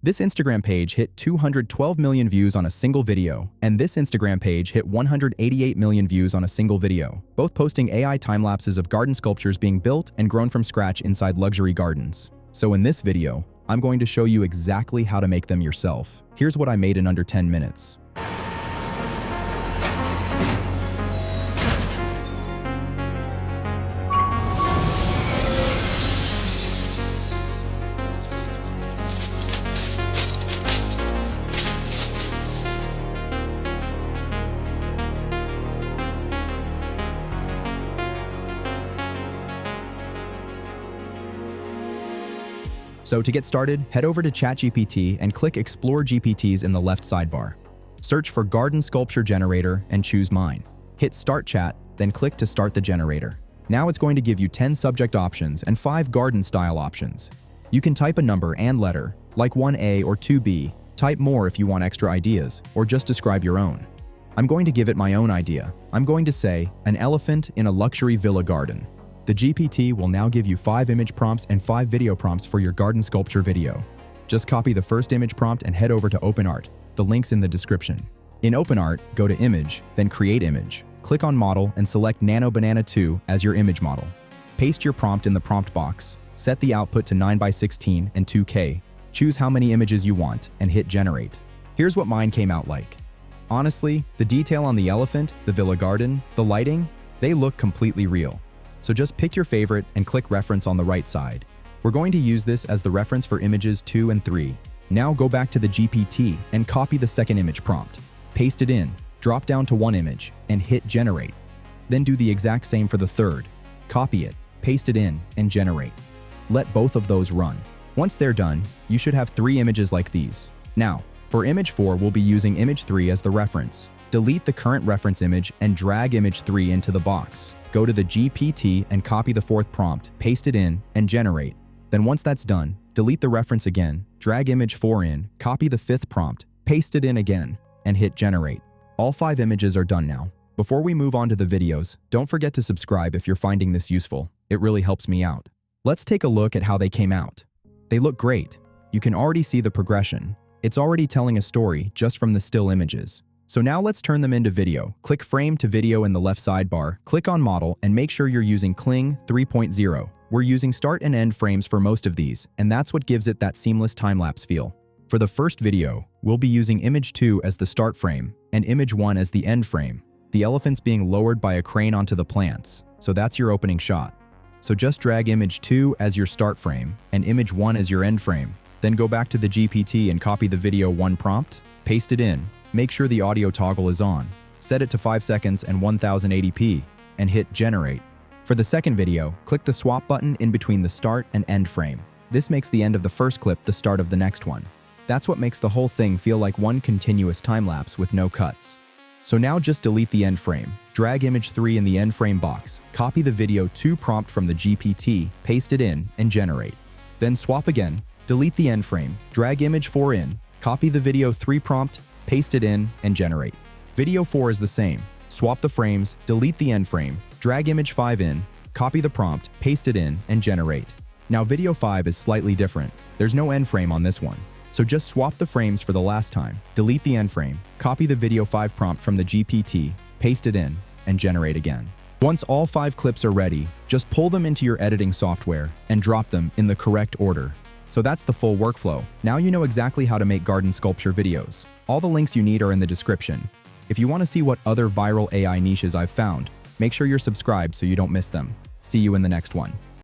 This Instagram page hit 212 million views on a single video, and this Instagram page hit 188 million views on a single video, both posting AI time-lapses of garden sculptures being built and grown from scratch inside luxury gardens. So in this video, I'm going to show you exactly how to make them yourself. Here's what I made in under 10 minutes. So to get started, head over to ChatGPT and click Explore GPTs in the left sidebar. Search for Garden Sculpture Generator and choose mine. Hit Start Chat, then click to start the generator. Now it's going to give you 10 subject options and 5 garden style options. You can type a number and letter, like 1A or 2B, type more if you want extra ideas, or just describe your own. I'm going to give it my own idea. I'm going to say, an elephant in a luxury villa garden. The GPT will now give you 5 image prompts and 5 video prompts for your garden sculpture video. Just copy the first image prompt and head over to OpenArt. The link's in the description. In OpenArt, go to Image, then Create Image. Click on Model and select Nano Banana 2 as your image model. Paste your prompt in the prompt box. Set the output to 9:16 and 2K. Choose how many images you want and hit Generate. Here's what mine came out like. Honestly, the detail on the elephant, the villa garden, the lighting, they look completely real. So just pick your favorite and click Reference on the right side. We're going to use this as the reference for images 2 and 3. Now go back to the GPT and copy the second image prompt. Paste it in, drop down to one image, and hit Generate. Then do the exact same for the third. Copy it, paste it in, and generate. Let both of those run. Once they're done, you should have 3 images like these. Now, for image 4, we'll be using image 3 as the reference. Delete the current reference image and drag image 3 into the box. Go to the GPT and copy the 4th prompt, paste it in, and generate. Then once that's done, delete the reference again, drag image 4 in, copy the 5th prompt, paste it in again, and hit generate. All 5 images are done now. Before we move on to the videos, don't forget to subscribe if you're finding this useful. It really helps me out. Let's take a look at how they came out. They look great. You can already see the progression. It's already telling a story just from the still images. So now let's turn them into video. Click Frame to Video in the left sidebar, click on Model, and make sure you're using Kling 3.0. We're using start and end frames for most of these, and that's what gives it that seamless time-lapse feel. For the first video, we'll be using image 2 as the start frame, and image 1 as the end frame. The elephant's being lowered by a crane onto the plants, so that's your opening shot. So just drag image 2 as your start frame, and image 1 as your end frame. Then go back to the GPT and copy the video 1 prompt, paste it in. Make sure the audio toggle is on, set it to 5 seconds and 1080p, and hit Generate. For the second video, click the swap button in between the start and end frame. This makes the end of the first clip the start of the next one. That's what makes the whole thing feel like one continuous time-lapse with no cuts. So now just delete the end frame, drag image 3 in the end frame box, copy the video 2 prompt from the GPT, paste it in, and generate. Then swap again, delete the end frame, drag image 4 in, copy the video 3 prompt, paste it in, and generate. Video 4 is the same. Swap the frames, delete the end frame, drag image 5 in, copy the prompt, paste it in, and generate. Now video 5 is slightly different. There's no end frame on this one. So just swap the frames for the last time, delete the end frame, copy the video 5 prompt from the GPT, paste it in, and generate again. Once all 5 clips are ready, just pull them into your editing software and drop them in the correct order. So that's the full workflow. Now you know exactly how to make garden sculpture videos. All the links you need are in the description. If you want to see what other viral AI niches I've found, make sure you're subscribed so you don't miss them. See you in the next one.